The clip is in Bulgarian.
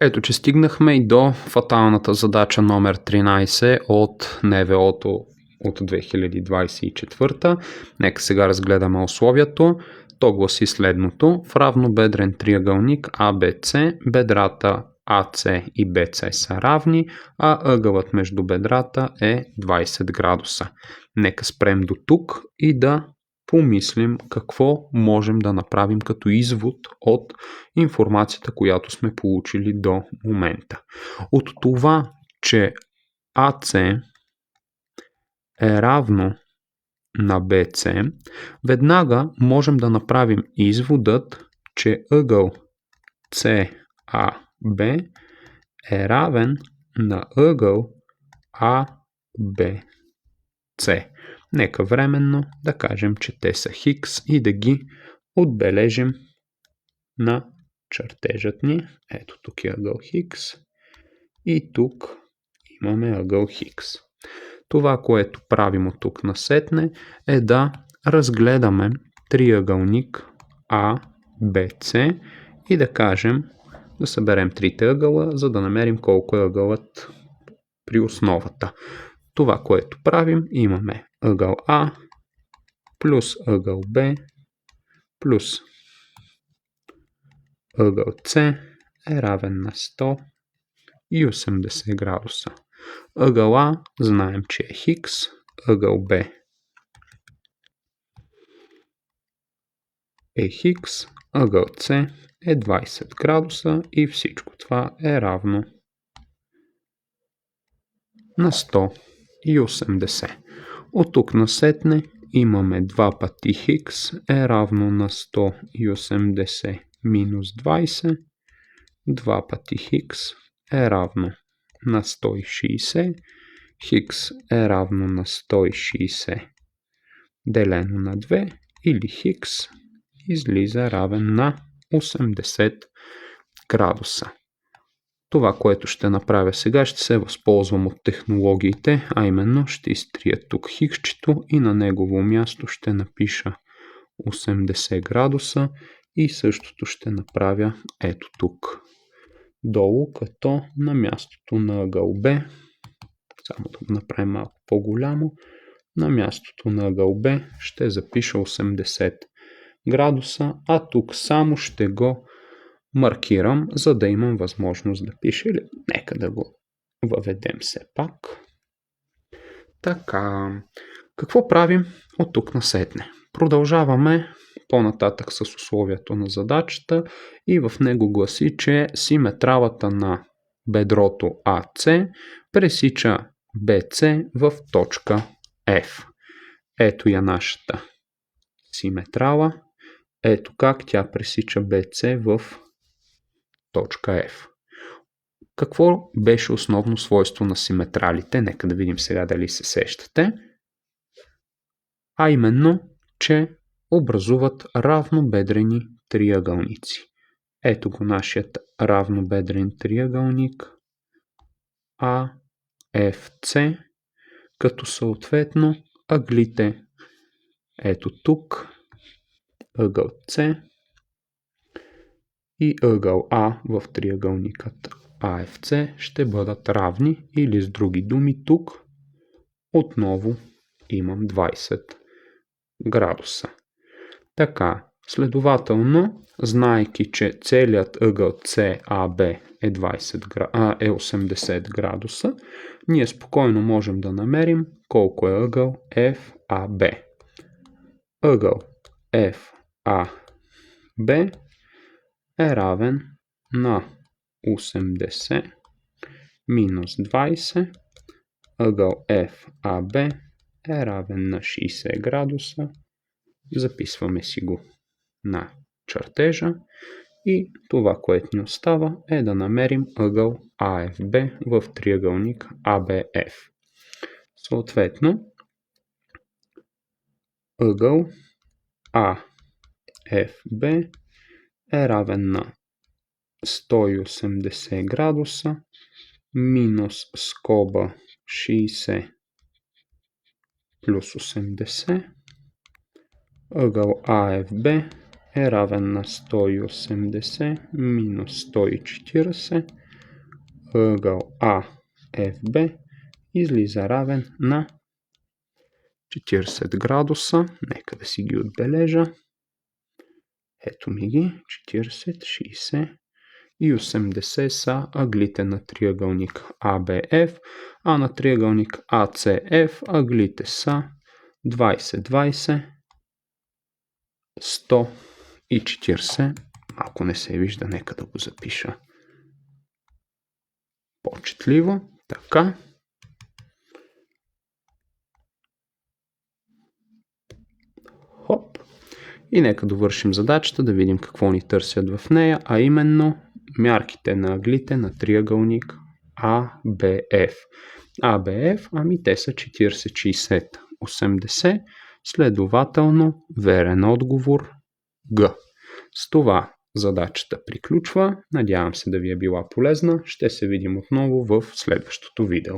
Ето, че стигнахме и до фаталната задача номер 13 от НВО-то от 2024. Нека сега разгледаме условието. То гласи следното. В равнобедрен триъгълник ABC бедрата AC и BC са равни, а ъгълът между бедрата е 20 градуса. Нека спрем до тук и да помислим какво можем да направим като извод от информацията, която сме получили до момента. От това, че AC е равно на BC, веднага можем да направим изводът, че ъгъл CAB е равен на ъгъл ABC. Нека временно да кажем, че те са хикс и да ги отбележим на чертежът ни. Ето тук е ъгъл хикс и тук имаме ъгъл хикс. Това, което правим от тук насетне, е да разгледаме триъгълник ABC и да кажем, да съберем трите ъгъла, за да намерим колко е ъгълът при основата. Това, което правим, имаме ъгъл А плюс ъгъл Б плюс ъгъл С е равен на 180 градуса. Ъгъл А знаем, че е хикс, ъгъл Б е хикс, ъгъл С е 20 градуса и всичко това е равно на 180. От тук насетне имаме 2 пъти хикс е равно на 180 минус 20. 2 пъти хикс е равно на 160. Хикс е равно на 160 делено на 2 или хикс излиза равен на 80 градуса. Това, което ще направя сега, ще се възползвам от технологиите, а именно ще изтрия тук хиксчето и на негово място ще напиша 80 градуса и същото ще направя ето тук долу, като на мястото на ъгъл Б, само да го направим малко по-голямо, на мястото на ъгъл Б ще запиша 80 градуса, а тук само ще го маркирам, за да имам възможност да пиша. Или нека да го въведем все пак. Така, какво правим от тук насетне? Продължаваме по-нататък с условието на задачата и в него гласи, че симетралата на бедрото AC пресича BC в точка F. Ето я нашата симетрала. Ето как тя пресича BC в точка F. Какво беше основно свойство на симетралите? Нека да видим сега дали се сещате. А именно, че образуват равнобедрени триъгълници. Ето го нашият равнобедрен триъгълник AFC, като съответно ъглите ето тук, ъгъл С и ъгъл А в триъгълникът AFC ще бъдат равни, или с други думи тук отново имам 20 градуса. Така, следователно, знаейки, че целият ъгъл CAB е 80 градуса, ние спокойно можем да намерим колко е ъгъл FAB. Ъгъл FAB е равен на 80 минус 20. Ъгъл FAB е равен на 60 градуса. Записваме си го на чертежа и това, което ни остава, е да намерим ъгъл AFB в триъгълник ABF. Съответно, ъгъл AFB е равен на 180 градуса минус скоба 60 плюс 80. Ъгъл AFB е равен на 180 минус 140 ъгъл АФБ излиза равен на 40 градуса. Нека да си ги отбележа. Ето ми ги. 40, 60 и 80 са ъглите на триъгълник ABF, а на триъгълник ACF ъглите са 20, 20, 100 и 40. Малко не се вижда, нека да го запиша по-четливо. Така. Хоп. И нека довършим задачата, да видим какво ни търсят в нея, а именно мярките на ъглите на триъгълник ABF. ABF, ами те са 40, 60, 80, следователно верен отговор Г. С това задачата приключва. Надявам се да ви е била полезна. Ще се видим отново в следващото видео.